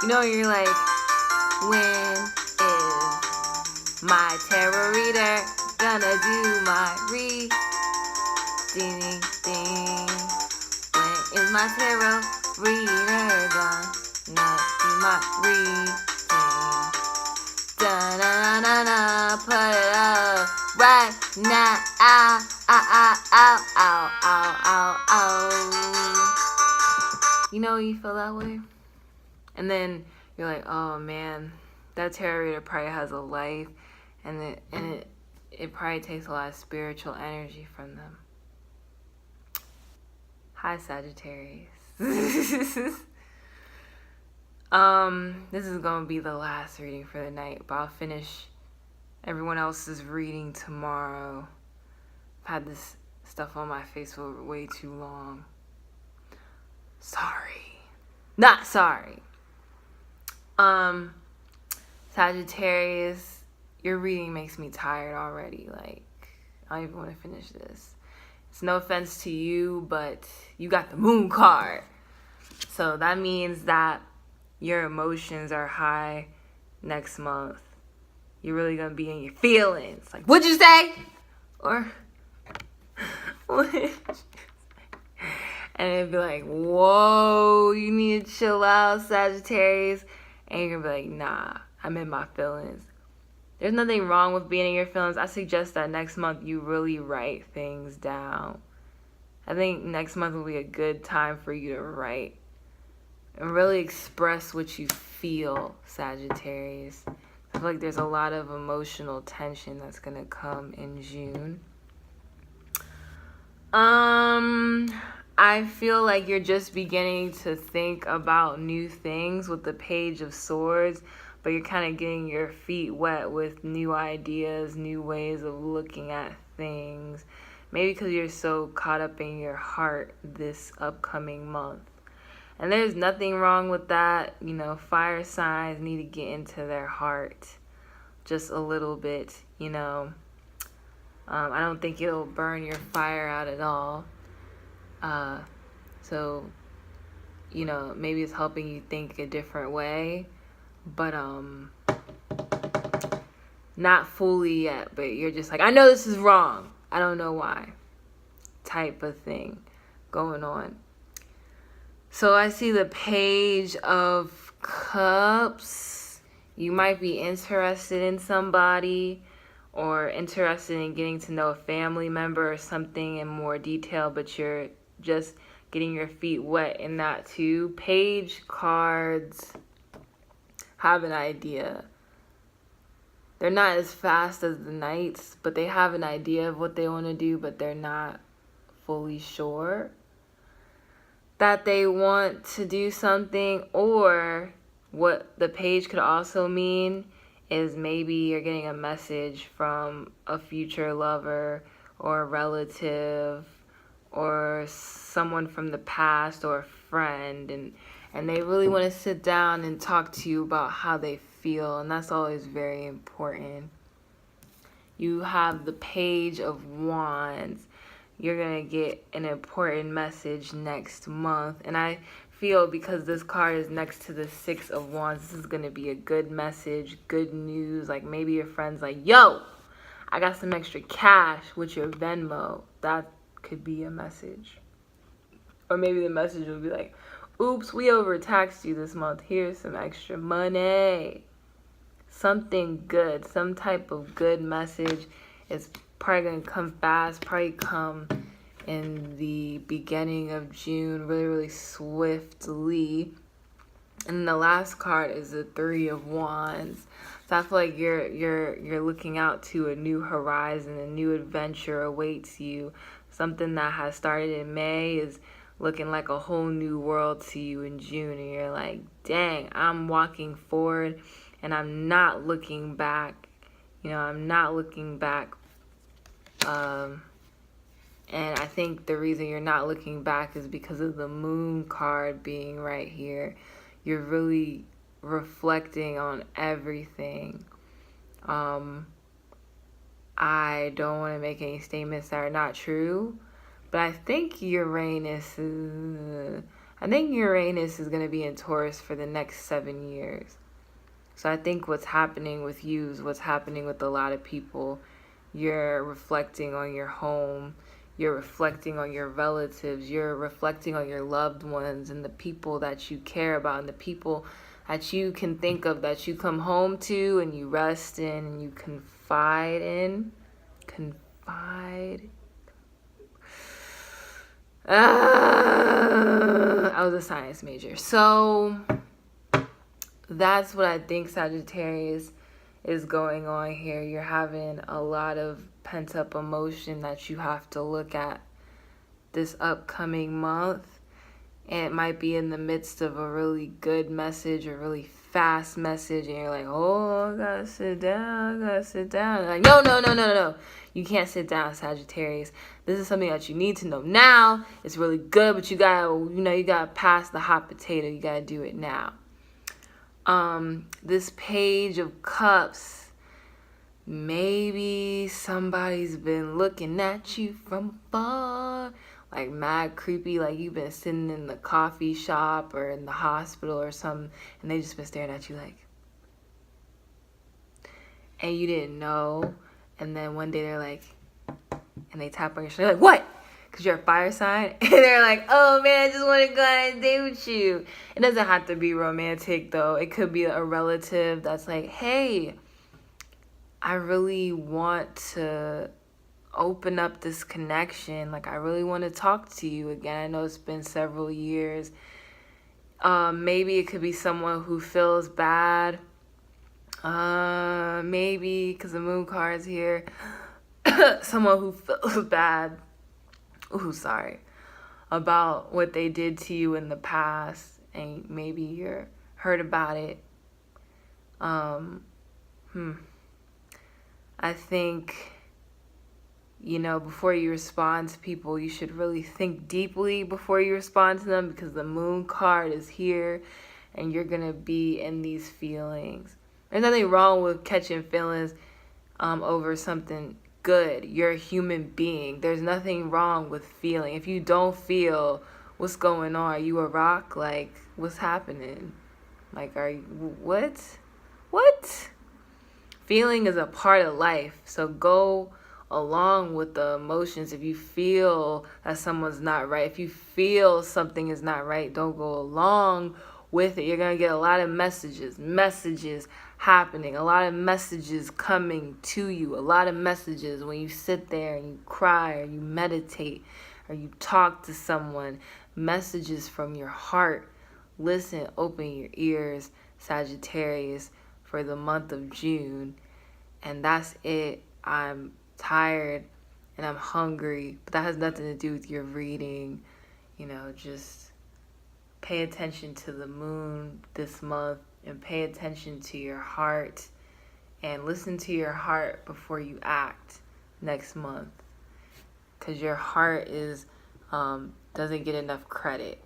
You know, you're like, when is my tarot reader gonna do my reading? When is my tarot reader gonna do my reading? Da-na-na-na-na, put it up right now. Ow, ow, ow, ow, ow, ow, ow. You know when you feel that way? And then you're like, oh man, that tarot reader probably has a life, and it probably takes a lot of spiritual energy from them. Hi, Sagittarius. This is gonna be the last reading for the night, but I'll finish everyone else's reading tomorrow. I've had this stuff on my face for way too long. Sorry. Not sorry. Sagittarius, your reading makes me tired already. Like, I don't even want to finish this. It's no offense to you, but you got the moon card. So that means that your emotions are high next month. You're really going to be in your feelings. Like, what'd you say? Or, and it'd be like, whoa, you need to chill out, Sagittarius. And you're going to be like, nah, I'm in my feelings. There's nothing wrong with being in your feelings. I suggest that next month you really write things down. I think next month will be a good time for you to write and really express what you feel, Sagittarius. I feel like there's a lot of emotional tension that's going to come in June. I feel like you're just beginning to think about new things with the Page of Swords, but you're kind of getting your feet wet with new ideas, new ways of looking at things. Maybe because you're so caught up in your heart this upcoming month. And there's nothing wrong with that. You know, fire signs need to get into their heart just a little bit, you know. I don't think it'll burn your fire out at all. So, you know, maybe it's helping you think a different way. But, not fully yet. But you're just like, I know this is wrong. I don't know why. Type of thing going on. So I see the Page of Cups. You might be interested in somebody or interested in getting to know a family member or something in more detail, but you're just getting your feet wet in that too. Page cards have an idea. They're not as fast as the Knights, but they have an idea of what they want to do, but they're not fully sure that they want to do something. Or what the page could also mean is maybe you're getting a message from a future lover or a relative or someone from the past or a friend, and they really want to sit down and talk to you about how they feel, and that's always very important. You have the Page of Wands. You're going to get an important message next month. And I feel because this card is next to the Six of Wands, this is going to be a good message, good news. Like maybe your friend's like, yo, I got some extra cash with your Venmo. That could be a message. Or maybe the message will be like, oops, we overtaxed you this month. Here's some extra money. Something good, some type of good message is probably going to come fast, probably come in the beginning of June, really, really swiftly. And the last card is the Three of Wands. So I feel like you're looking out to a new horizon, a new adventure awaits you. Something that has started in May is looking like a whole new world to you in June. And you're like, dang, I'm walking forward and I'm not looking back. You know, I'm not looking back. And I think the reason you're not looking back is because of the Moon card being right here. You're really reflecting on everything. I don't want to make any statements that are not true, but I think Uranus is, I think Uranus is going to be in Taurus for the next 7 years. So I think what's happening with you is what's happening with a lot of people. You're reflecting on your home. You're reflecting on your relatives. You're reflecting on your loved ones and the people that you care about and the people that you can think of, that you come home to and you rest in and you confide in. Confide. I was a science major. So that's what I think, Sagittarius, is going on here. You're having a lot of pent-up emotion that you have to look at this upcoming month. And it might be in the midst of a really good message, a really fast message, and you're like, oh, I gotta sit down, And like, no. You can't sit down, Sagittarius. This is something that you need to know now. It's really good, but you gotta pass the hot potato. You gotta do it now. This Page of Cups, maybe somebody's been looking at you from afar, like mad creepy, like you've been sitting in the coffee shop or in the hospital or something, and they just been staring at you like, and you didn't know, and then one day they're like, and they tap on your shoulder, like, what? Because you're a fire sign, and they're like, oh man, I just want to go on a date with you. It doesn't have to be romantic though. It could be a relative that's like, hey, I really want to open up this connection. Like, I really want to talk to you again. I know it's been several years. Maybe it could be someone who feels bad. Maybe, because the moon card's here, someone who feels bad. Ooh, sorry. About what they did to you in the past, and maybe you're hurt about it. I think, before you respond to people, you should really think deeply before you respond to them, because the moon card is here and you're going to be in these feelings. There's nothing wrong with catching feelings over something good. You're a human being. There's nothing wrong with feeling. If you don't feel, what's going on? Are you a rock? Like, what's happening? Like, are you, what? Feeling is a part of life. So go along with the emotions. If you feel that someone's not right, if you feel something is not right, don't go along with it. You're going to get a lot of messages happening, a lot of messages coming to you, a lot of messages when you sit there and you cry or you meditate or you talk to someone, messages from your heart. Listen, open your ears, Sagittarius, for the month of June. And that's it. I'm tired and I'm hungry, but that has nothing to do with your reading. Just pay attention to the moon this month and pay attention to your heart and listen to your heart before you act next month, because your heart is doesn't get enough credit.